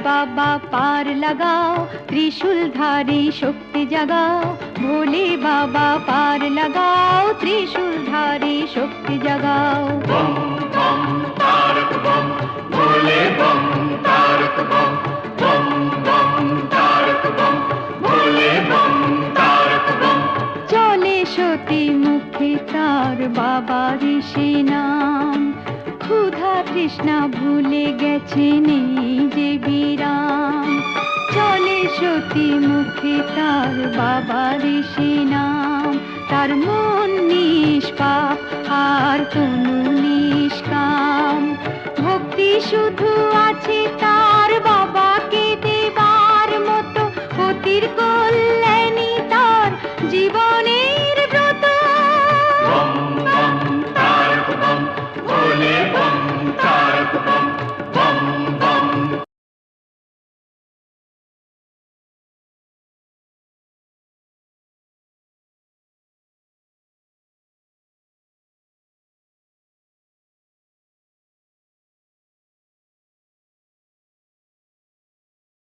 बाबा पार लगाओ, त्रिशूलधारी शक्ति जगाओ। भोले बाबा पार लगाओ, त्रिशूलधारी शक्ति जगाओ। बम बम तारक बम, भोले बम तारक बम, बम बम तारक बम, भोले बम तारक बम। चले सती मुखे तार बाबा ऋषि नाम, ক্ষুধা তৃষ্ণা ভুলে গেছেন এই যে বিরাম। চলে সতী মুখে তার বাবা ঋষি নাম, তার মন নিষ্পাপ আর তনু নিষ্কাম। ভক্তি শুধু আছে তার